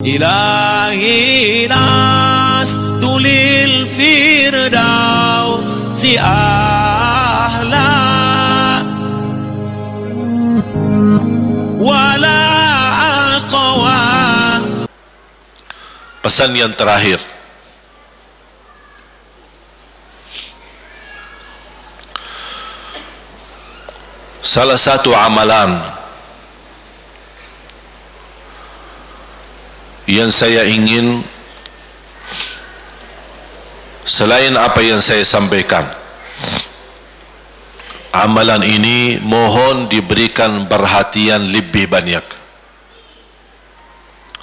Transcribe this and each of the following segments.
إلهي لست للفردوس أهلا ولا أقوى. Pesan yang terakhir, salah satu amalan yang saya ingin, selain apa yang saya sampaikan, amalan ini mohon diberikan perhatian lebih banyak.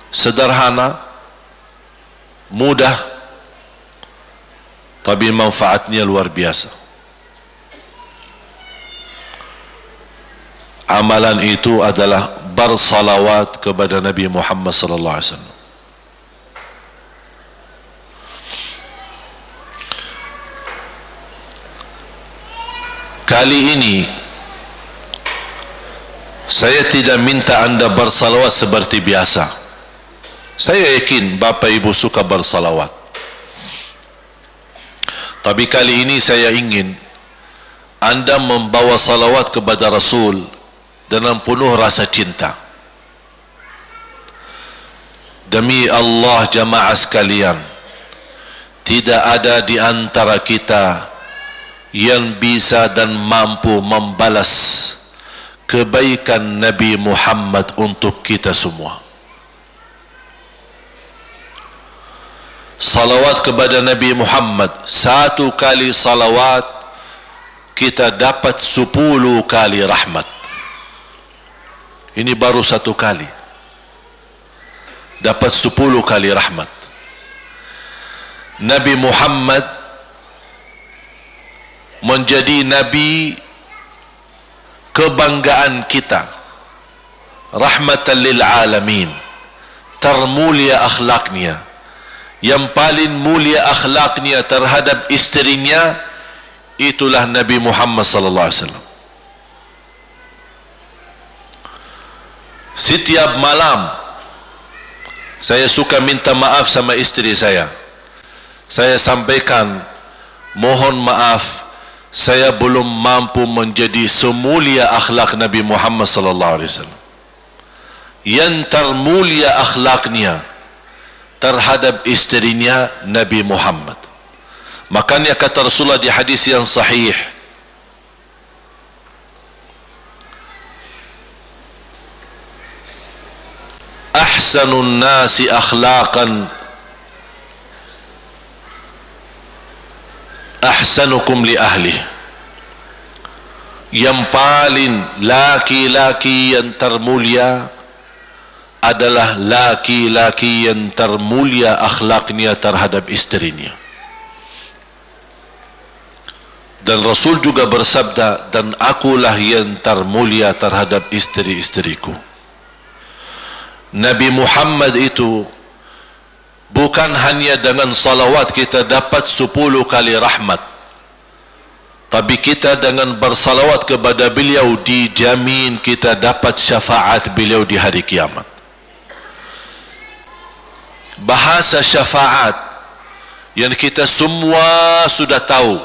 Sederhana, mudah, tapi manfaatnya luar biasa. Amalan itu adalah bersalawat kepada Nabi Muhammad sallallahu alaihi wasallam. Kali ini saya tidak minta anda bersalawat seperti biasa. Saya yakin Bapak Ibu suka bersalawat, tapi kali ini saya ingin anda membawa salawat kepada Rasul dengan penuh rasa cinta. Demi Allah jamaah sekalian, tidak ada di antara kita yang bisa dan mampu membalas kebaikan Nabi Muhammad untuk kita semua. Salawat kepada Nabi Muhammad, satu kali salawat kita dapat 10 kali rahmat. Ini baru satu kali, dapat 10 kali rahmat. Nabi Muhammad menjadi Nabi kebanggaan kita, rahmatan lil alamin, termulia akhlaknya. Yang paling mulia akhlaknya terhadap istrinya, itulah Nabi Muhammad sallallahu alaihi wasallam. Setiap malam saya suka minta maaf sama istri saya. Saya sampaikan, mohon maaf, saya belum mampu menjadi semulia akhlak Nabi Muhammad sallallahu alaihi wasallam. Yang termulia akhlaknya terhadap istrinya Nabi Muhammad. Makanya kata Rasulullah di hadis yang sahih, ahsanun nasi akhlaqan ahsanukum li ahli. Yang paling laki-laki yang termulia adalah laki-laki yang termulia akhlaknya terhadap istrinya. Dan Rasul juga bersabda, dan akulah yang termulia terhadap istri-istriku. Nabi Muhammad itu bukan hanya dengan salawat kita dapat 10 kali rahmat, tapi kita dengan bersalawat kepada beliau dijamin kita dapat syafaat beliau di hari kiamat. Bahasa syafaat yang kita semua sudah tahu,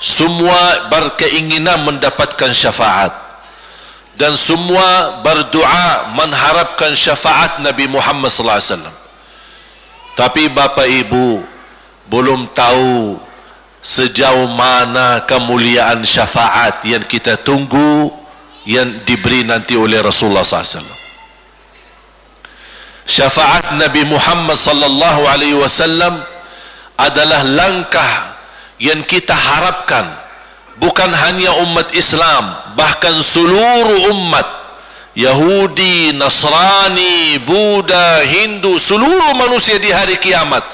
semua berkeinginan mendapatkan syafaat, dan semua berdoa mengharapkan syafaat Nabi Muhammad sallallahu alaihi wasallam. Tapi Bapak Ibu belum tahu sejauh mana kemuliaan syafaat yang kita tunggu yang diberi nanti oleh Rasulullah sallallahu alaihi wasallam. Syafaat Nabi Muhammad sallallahu alaihi wasallam adalah langkah yang kita harapkan, bukan hanya umat Islam, bahkan seluruh umat, Yahudi, Nasrani, Buddha, Hindu, seluruh manusia di hari kiamat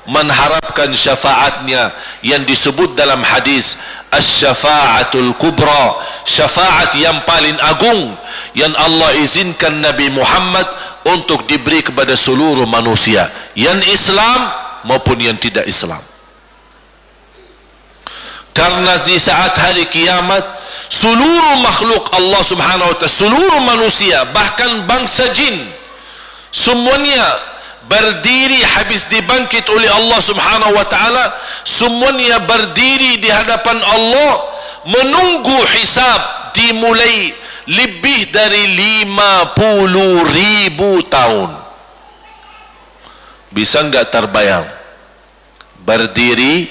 mengharapkan syafaatnya yang disebut dalam hadis asy-syafa'atul kubra, syafaat yang paling agung yang Allah izinkan Nabi Muhammad untuk diberi kepada seluruh manusia, yang Islam maupun yang tidak Islam. Karena di saat hari kiamat seluruh makhluk Allah subhanahu wa ta'ala, seluruh manusia, bahkan bangsa jin, semuanya berdiri habis dibangkit oleh Allah Subhanahu wa taala, semuanya berdiri di hadapan Allah menunggu hisab dimulai lebih dari 50.000 tahun. Bisa enggak terbayang berdiri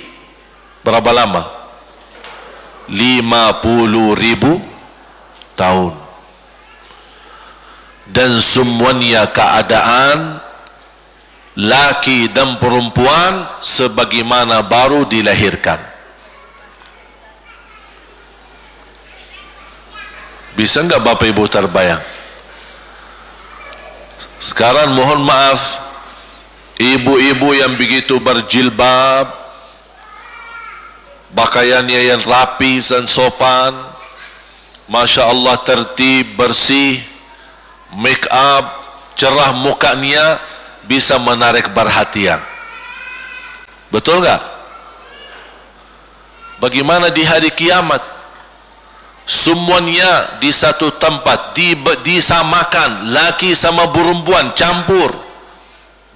berapa lama? 50.000 tahun. Dan semuanya keadaan laki dan perempuan sebagaimana baru dilahirkan. Bisa enggak Bapak Ibu terbayang? Sekarang mohon maaf, ibu-ibu yang begitu berjilbab, pakaiannya yang rapi dan sopan, Masya Allah, tertib, bersih, make up, cerah mukanya, bisa menarik perhatian. Betul enggak? Bagaimana di hari kiamat? Semuanya di satu tempat, disamakan, laki sama perempuan campur,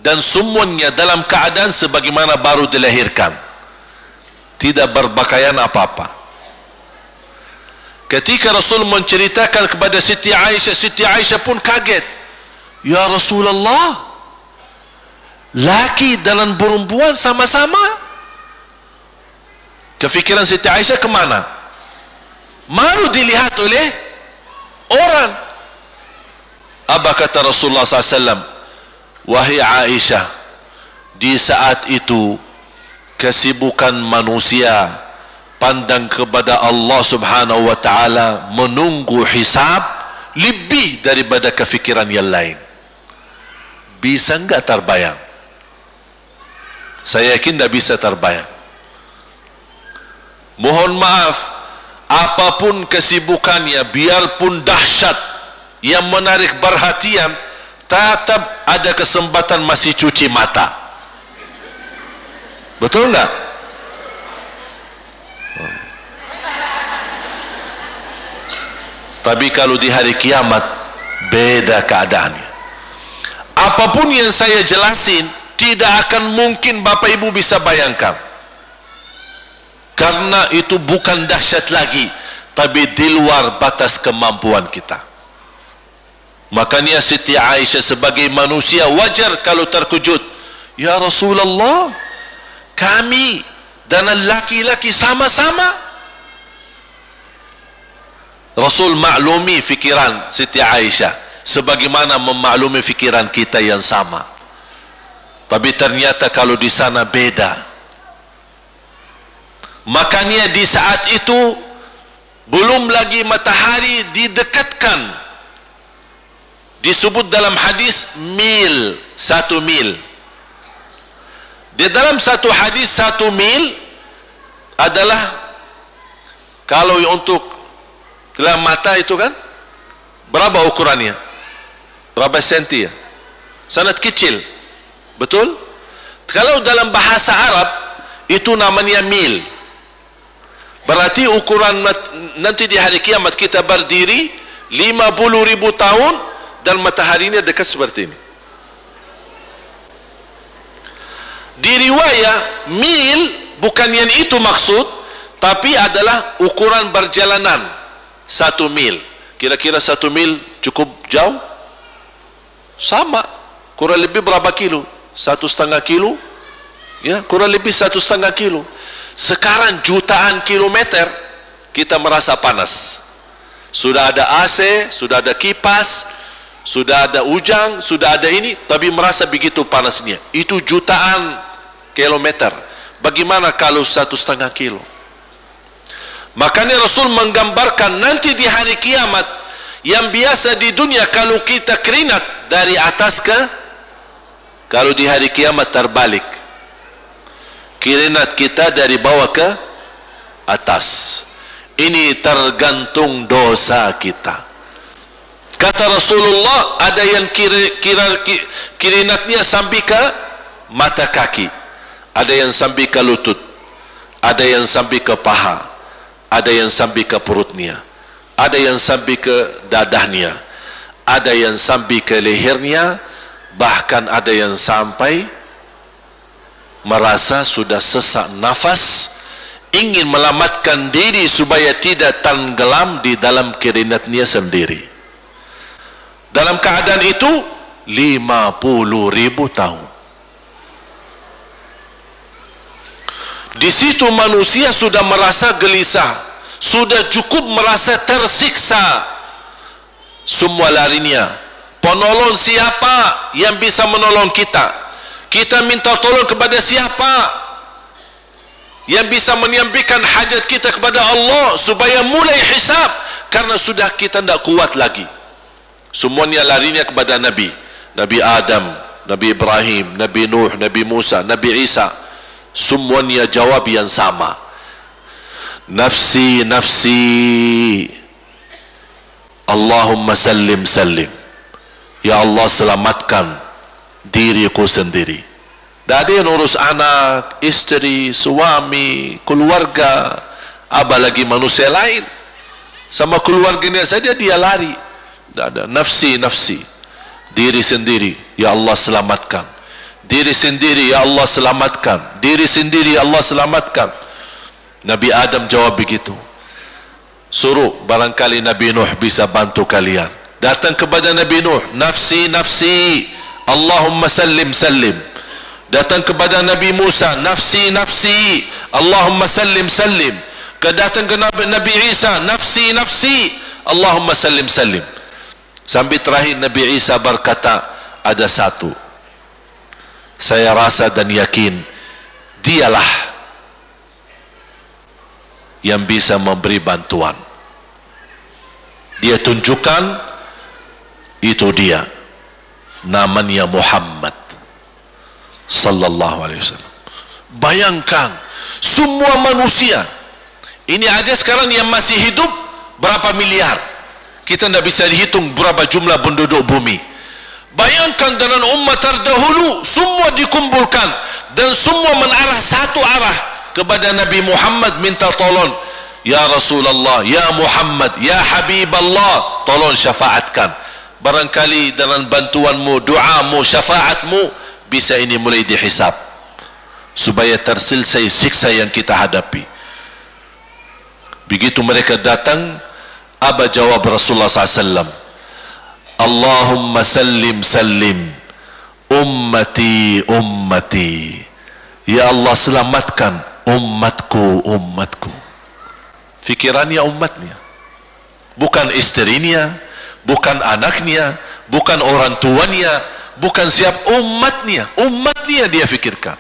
dan semuanya dalam keadaan sebagaimana baru dilahirkan, tidak berpakaian apa-apa. Ketika Rasul menceritakan kepada Siti Aisyah pun kaget. Ya Rasulullah, laki dan perempuan sama-sama. Kefikiran Siti Aisyah kemana? Malu dilihat oleh orang. Apa kata Rasulullah SAW? Wahai Aisyah, di saat itu kesibukan manusia pandang kepada Allah Subhanahu wa taala menunggu hisab lebih daripada kefikiran yang lain. Bisa enggak terbayang? Saya yakin tidak bisa terbayang. Mohon maaf, apapun kesibukannya, biarpun dahsyat yang menarik perhatian, tetap ada kesempatan masih cuci mata. Betul enggak? Tapi kalau di hari kiamat beda keadaannya. Apapun yang saya jelasin tidak akan mungkin Bapak Ibu bisa bayangkan, karena itu bukan dahsyat lagi, tapi di luar batas kemampuan kita. Makanya Siti Aisyah sebagai manusia wajar kalau terkejut. Ya Rasulullah, kami dan laki-laki sama-sama. Rasul maklumi fikiran Siti Aisyah sebagaimana memaklumi fikiran kita yang sama. Tapi ternyata kalau di sana beda. Makanya di saat itu belum lagi matahari didekatkan. Disebut dalam hadis mil, 1 mil. Di dalam satu hadis 1 mil adalah, kalau untuk gelang mata itu kan berapa ukurannya? Berapa senti ya? Sangat kecil. Betul? Kalau dalam bahasa Arab itu namanya mil. Berarti ukuran nanti di hari kiamat kita berdiri 50.000 tahun dan mataharinya dekat seperti ini. Di riwayat mil bukan yang itu maksud, tapi adalah ukuran perjalanan 1 mil. Kira-kira 1 mil cukup jauh? Sama, kurang lebih berapa kilo? 1,5 kilo? Ya, kurang lebih 1,5 kilo. Sekarang jutaan kilometer kita merasa panas. Sudah ada AC, sudah ada kipas, sudah ada ujang, sudah ada ini, tapi merasa begitu panasnya. Itu jutaan kilometer. Bagaimana kalau 1,5 kilo? Makanya Rasul menggambarkan nanti di hari kiamat, yang biasa di dunia kalau kita keringat dari atas ke, kalau di hari kiamat terbalik, keringat kita dari bawah ke atas. Ini tergantung dosa kita. Kata Rasulullah, ada yang keringatnya sampai ke mata kaki, ada yang sampai ke lutut, ada yang sampai ke paha, ada yang sampai ke perutnya, ada yang sampai ke dadahnya, ada yang sampai ke lehernya, Bahkan ada yang sampai merasa sudah sesak nafas, ingin melamatkan diri supaya tidak tenggelam di dalam keringatnya sendiri. Dalam keadaan itu 50.000 tahun. Di situ manusia sudah merasa gelisah, sudah cukup merasa tersiksa. Semua larinya, penolong siapa yang bisa menolong kita? Kita minta tolong kepada siapa yang bisa menyampaikan hajat kita kepada Allah supaya mulai hisab? Karena sudah kita tidak kuat lagi. Semuanya larinya kepada Nabi. Nabi Adam, Nabi Ibrahim, Nabi Nuh, Nabi Musa, Nabi Isa. Semuanya jawab yang sama. Nafsi, nafsi. Allahumma sallim, sallim. Ya Allah, selamatkan diriku sendiri. Tak ada yang urus anak, isteri, suami, keluarga, apalagi manusia lain. Sama keluarganya saja dia lari. Tak ada. Nafsi, nafsi. Diri sendiri, ya Allah selamatkan. Diri sendiri, ya Allah selamatkan. Diri sendiri, ya Allah selamatkan. Nabi Adam jawab begitu. Suruh barangkali Nabi Nuh bisa bantu kalian. Datang kepada Nabi Nuh, nafsi, nafsi. Allahumma sallim, sallim. Datang kepada Nabi Musa, nafsi, nafsi. Allahumma sallim, sallim. Datang ke Nabi Isa, nafsi, nafsi. Allahumma sallim, sallim. Sampai terakhir Nabi Isa berkata, ada satu, saya rasa dan yakin dialah yang bisa memberi bantuan. Dia tunjukkan, itu dia, namanya Muhammad sallallahu alaihi wasallam. Bayangkan semua manusia ini ada sekarang yang masih hidup berapa miliar, kita tidak bisa dihitung berapa jumlah penduduk bumi. Bayangkan dengan umat terdahulu semua dikumpulkan dan semua menarah satu arah kepada Nabi Muhammad, minta tolong, ya Rasulullah, ya Muhammad, ya Habiballah, tolong syafaatkan. Barangkali dengan bantuanmu, doamu, syafaatmu bisa ini mulai dihisab supaya terselesai siksa yang kita hadapi. Begitu mereka datang, apa jawab Rasulullah SAW? Allahumma sallim, sallim. Ummati, ummati. Ya Allah selamatkan umatku, umatku. Fikirannya umatnya, bukan istrinya, bukan anaknya, bukan orang tuanya, bukan siap, umatnya. Umatnya dia fikirkan.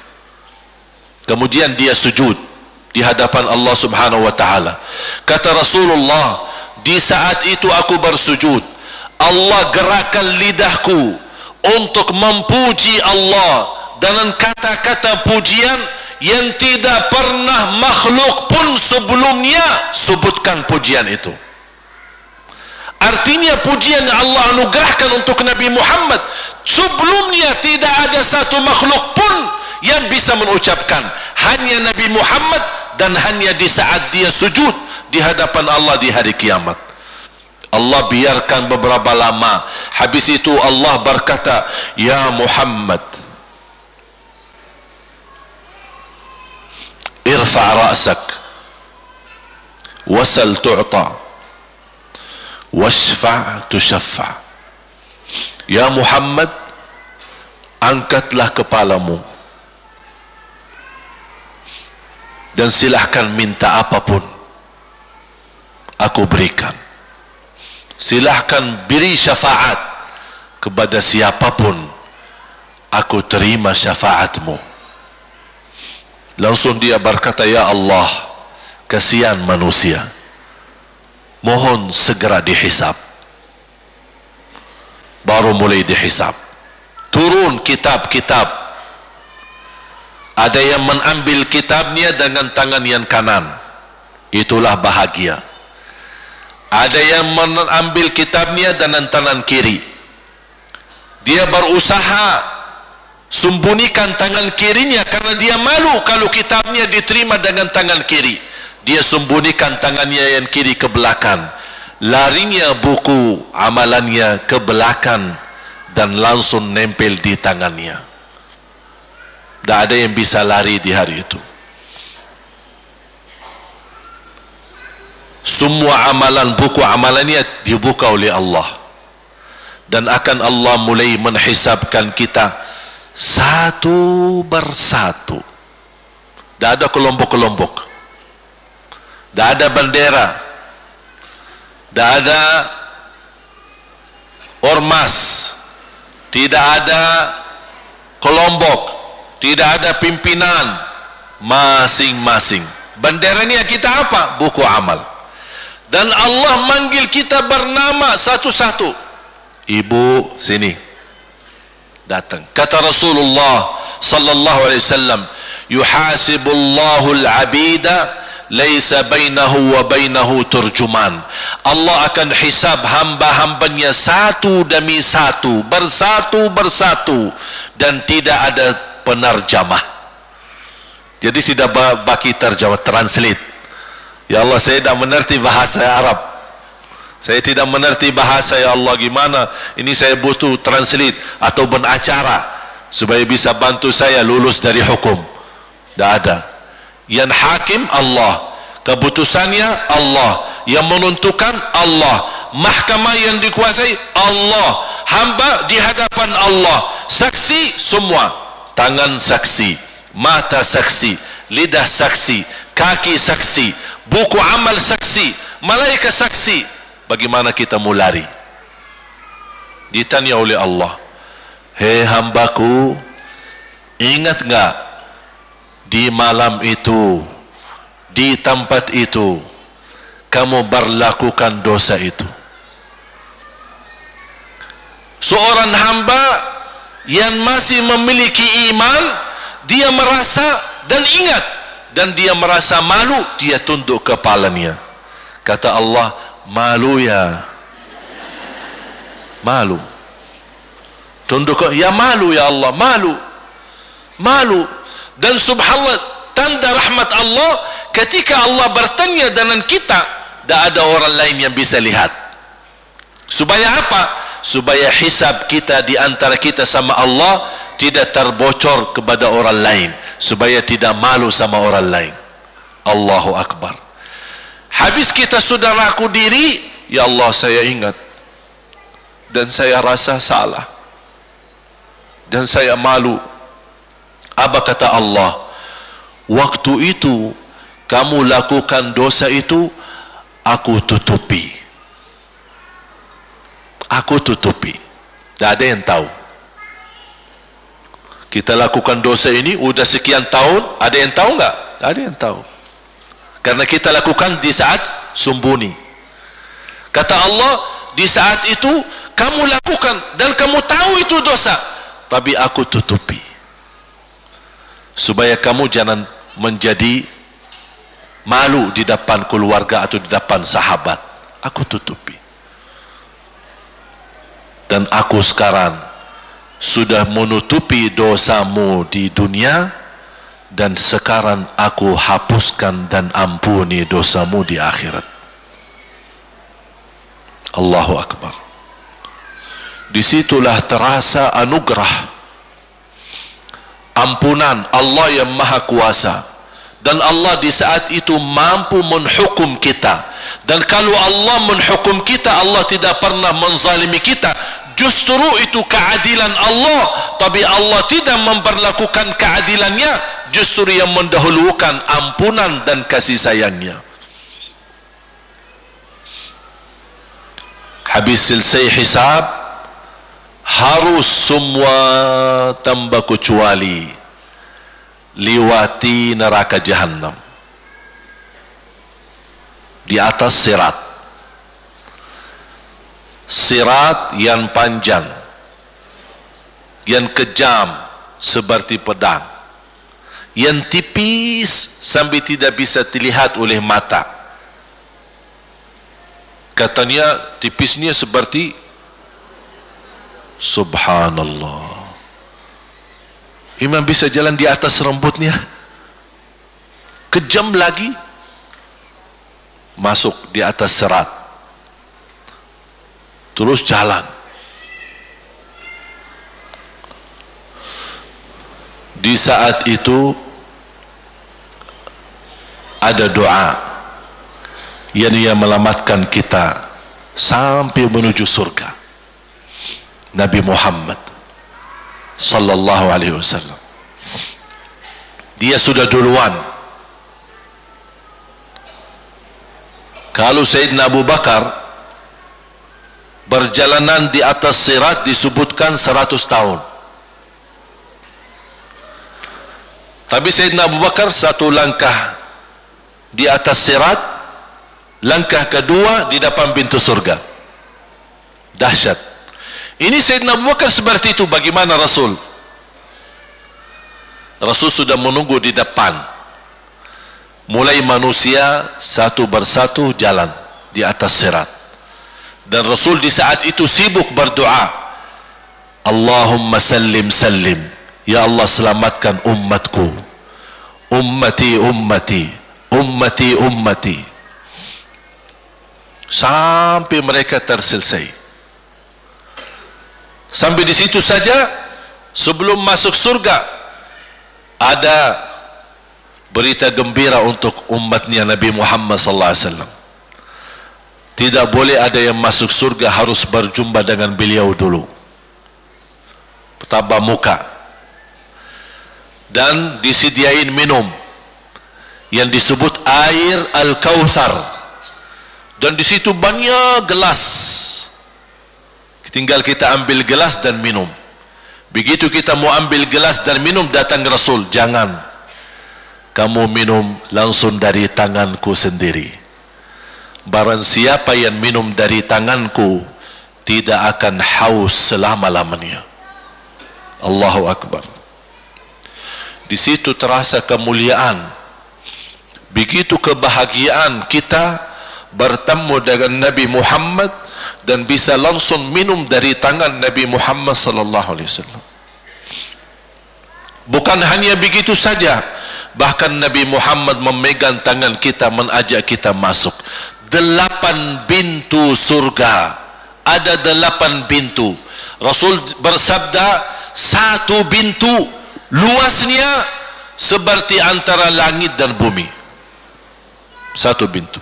Kemudian dia sujud di hadapan Allah Subhanahu wa taala. Kata Rasulullah, di saat itu aku bersujud, Allah gerakkan lidahku untuk memuji Allah dengan kata-kata pujian yang tidak pernah makhluk pun sebelumnya sebutkan pujian itu. Artinya pujian yang Allah anugerahkan untuk Nabi Muhammad sebelumnya tidak ada satu makhluk pun yang bisa mengucapkan, hanya Nabi Muhammad, dan hanya di saat dia sujud di hadapan Allah di hari kiamat. Allah biarkan beberapa lama, habis itu Allah berkata, ya Muhammad, irfa' ra'sak wasal tu'ta washfa' tushaffa'. Ya Muhammad, angkatlah kepalamu dan silahkan minta apapun, aku berikan. Silahkan beri syafaat kepada siapapun, aku terima syafaatmu. Langsung dia berkata, ya Allah, kasihan manusia, mohon segera dihisab. Baru mulai dihisab, turun kitab-kitab. Ada yang mengambil kitabnya dengan tangan yang kanan, itulah bahagia. Ada yang mengambil kitabnya dengan tangan kiri, dia berusaha sembunyikan tangan kirinya karena dia malu kalau kitabnya diterima dengan tangan kiri. Dia sembunyikan tangannya yang kiri ke belakang, larinya buku amalannya ke belakang dan langsung nempel di tangannya. Tak ada yang bisa lari di hari itu. Semua amalan, buku amalannya dibuka oleh Allah, dan akan Allah mulai menghisabkan kita satu persatu. Tak ada kelompok-kelompok, tak ada bendera, tak ada ormas, tidak ada kelompok, tidak ada pimpinan, masing-masing. Benderanya kita apa? Buku amal. Dan Allah manggil kita bernama satu-satu. Ibu, sini. Datang. Kata Rasulullah sallallahu alaihi wasallam, yuhasibullahu al-'abida laisa bainahu wa bainahu turjuman. Allah akan hisab hamba-hambanya satu demi satu, bersatu-bersatu, dan tidak ada penerjemah. Jadi tidak bagi terjemah, translate. Ya Allah, saya tidak mengerti bahasa Arab, saya tidak mengerti bahasa, ya Allah, gimana ini, saya butuh translate atau benacara supaya bisa bantu saya lulus dari hukum. Tidak ada. Yang hakim Allah, keputusannya Allah, yang menentukan Allah, mahkamah yang dikuasai Allah, hamba di hadapan Allah, saksi semua, tangan saksi, mata saksi, lidah saksi, kaki saksi, buku amal saksi, malaikat saksi. Bagaimana kita mau lari? Ditanya oleh Allah, hei hambaku, ingat enggak di malam itu, di tempat itu, kamu berlakukan dosa itu? Seorang hamba yang masih memiliki iman, dia merasa dan ingat, dan dia merasa malu, dia tunduk kepalanya. Kata Allah, malu ya, malu. Tunduk, ya malu ya Allah, malu, malu. Dan subhanallah, tanda rahmat Allah, ketika Allah bertanya dengan kita, tak ada orang lain yang bisa lihat. Supaya apa? Supaya hisab kita di antara kita sama Allah tidak terbocor kepada orang lain, supaya tidak malu sama orang lain. Allahu Akbar. Habis kita sudah raku diri, ya Allah, saya ingat dan saya rasa salah dan saya malu. Apa kata Allah? Waktu itu kamu lakukan dosa itu, aku tutupi, aku tutupi. Tak ada yang tahu. Kita lakukan dosa ini udah sekian tahun, ada yang tahu enggak? Tak ada yang tahu. Karena kita lakukan di saat sembunyi. Kata Allah, di saat itu kamu lakukan dan kamu tahu itu dosa, tapi aku tutupi supaya kamu jangan menjadi malu di depan keluarga atau di depan sahabat. Aku tutupi. Dan aku sekarang sudah menutupi dosamu di dunia, dan sekarang aku hapuskan dan ampuni dosamu di akhirat. Allahu Akbar. Disitulah terasa anugerah, ampunan Allah yang maha kuasa. Dan Allah di saat itu mampu menghukum kita. Dan kalau Allah menghukum kita, Allah tidak pernah menzalimi kita. Justru itu keadilan Allah, tapi Allah tidak memperlakukan keadilannya, justru yang mendahulukan ampunan dan kasih sayangnya. Habis selesai hisab, harus semua tanpa kecuali liwati neraka Jahannam di atas sirat. Sirat yang panjang, yang kejam seperti pedang, yang tipis sampai tidak bisa dilihat oleh mata. Katanya tipisnya seperti, subhanallah, imam bisa jalan di atas rambutnya. Kejam lagi, masuk di atas serat, terus jalan. Di saat itu ada doa yang ia melamatkan kita sampai menuju surga. Nabi Muhammad sallallahu alaihi wasallam, dia sudah duluan. Kalau Sayyidina Abu Bakar perjalanan di atas sirat disebutkan 100 tahun, tapi Sayyidina Abu Bakar satu langkah di atas sirat, langkah kedua di depan pintu surga. Dahsyat. Ini Sayyidina Abu Bakar seperti itu. Bagaimana Rasul? Rasul sudah menunggu di depan. Mulai manusia satu persatu jalan di atas sirat. Dan Rasul di saat itu sibuk berdoa, Allahumma sallim sallim, ya Allah selamatkan umatku, ummati ummati, ummati ummati, sampai mereka terselesai. Sampai di situ saja. Sebelum masuk surga ada berita gembira untuk umatnya Nabi Muhammad sallallahu alaihi wasallam. Tidak boleh ada yang masuk surga harus berjumpa dengan beliau dulu, pertama muka, dan disediain minum yang disebut air Al-Kautsar, dan di situ banyak gelas. Tinggal kita ambil gelas dan minum. Begitu kita mau ambil gelas dan minum, datang Rasul, jangan kamu minum langsung dari tanganku sendiri. Barang siapa yang minum dari tanganku tidak akan haus selama-lamanya. Allahu Akbar. Di situ terasa kemuliaan. Begitu kebahagiaan kita bertemu dengan Nabi Muhammad dan bisa langsung minum dari tangan Nabi Muhammad sallallahu alaihi wasallam. Bukan hanya begitu saja, bahkan Nabi Muhammad memegang tangan kita, mengajak kita masuk 8 pintu surga. Ada 8 pintu. Rasul bersabda, satu pintu luasnya seperti antara langit dan bumi. Satu pintu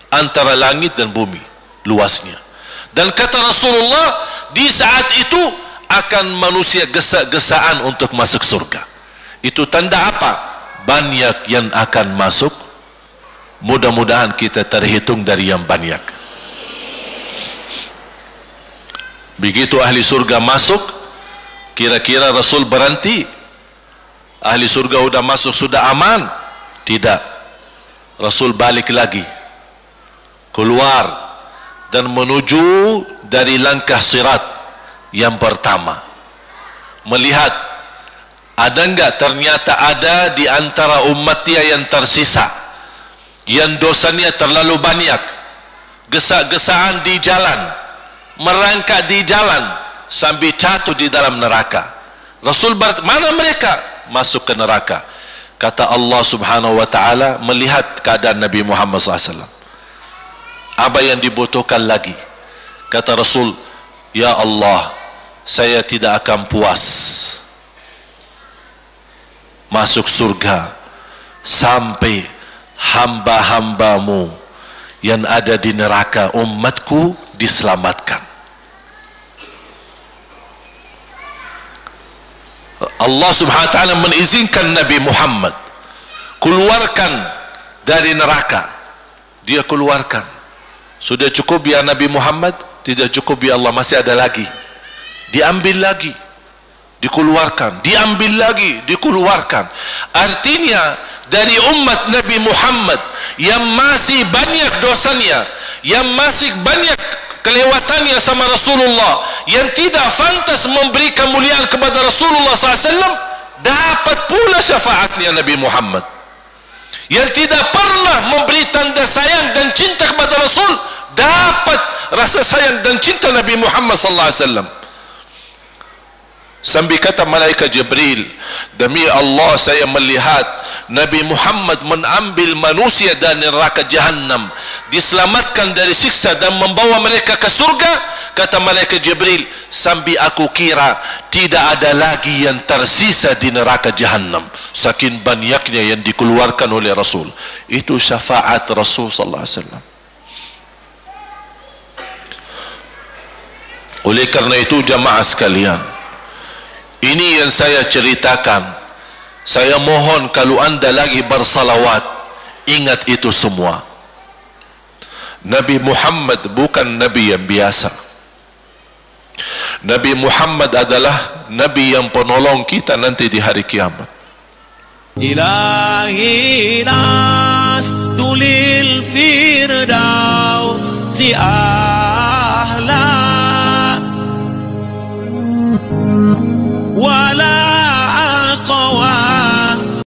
antara langit dan bumi luasnya. Dan kata Rasulullah, di saat itu akan manusia gesa-gesaan untuk masuk surga. Itu tanda apa? Banyak yang akan masuk. Mudah-mudahan kita terhitung dari yang banyak. Begitu ahli surga masuk, kira-kira Rasul berhenti? Ahli surga sudah masuk, sudah aman? Tidak. Rasul balik lagi, keluar dan menuju dari langkah sirat yang pertama, melihat ada enggak ternyata ada di antara umatnya yang tersisa, yang dosanya terlalu banyak, gesak-gesaan di jalan, merangkak di jalan sampai jatuh di dalam neraka. Rasul mana mereka? Masuk ke neraka. Kata Allah subhanahu wa ta'ala melihat keadaan Nabi Muhammad SAW, apa yang dibutuhkan lagi? Kata Rasul, ya Allah, saya tidak akan puas masuk surga sampai hamba-hambamu yang ada di neraka, umatku, diselamatkan. Allah subhanahu wa ta'ala mengizinkan Nabi Muhammad keluarkan dari neraka. Dia keluarkan. Sudah cukup ya Nabi Muhammad? Tidak cukup ya Allah, masih ada lagi. Diambil lagi, dikeluarkan, diambil lagi, dikeluarkan. Artinya dari umat Nabi Muhammad yang masih banyak dosanya, yang masih banyak kelewatannya sama Rasulullah, yang tidak pantas memberi kemuliaan kepada Rasulullah SAW, dapat pula syafaatnya Nabi Muhammad. Yang tidak pernah memberi tanda sayang dan cinta kepada Rasul, dapat rasa sayang dan cinta Nabi Muhammad sallallahu alaihi wasallam. Sambil kata malaikat Jibril, demi Allah saya melihat Nabi Muhammad mengambil manusia dari neraka Jahannam, diselamatkan dari siksa dan membawa mereka ke surga. Kata malaikat Jibril, sambil aku kira tidak ada lagi yang tersisa di neraka Jahannam, saking banyaknya yang dikeluarkan oleh Rasul. Itu syafaat Rasul sallallahu alaihi wasallam. Oleh karena itu jamaah sekalian, ini yang saya ceritakan. Saya mohon kalau anda lagi bersalawat, ingat itu semua. Nabi Muhammad bukan Nabi yang biasa. Nabi Muhammad adalah Nabi yang penolong kita nanti di hari kiamat. Ilahi nas tulil firdausi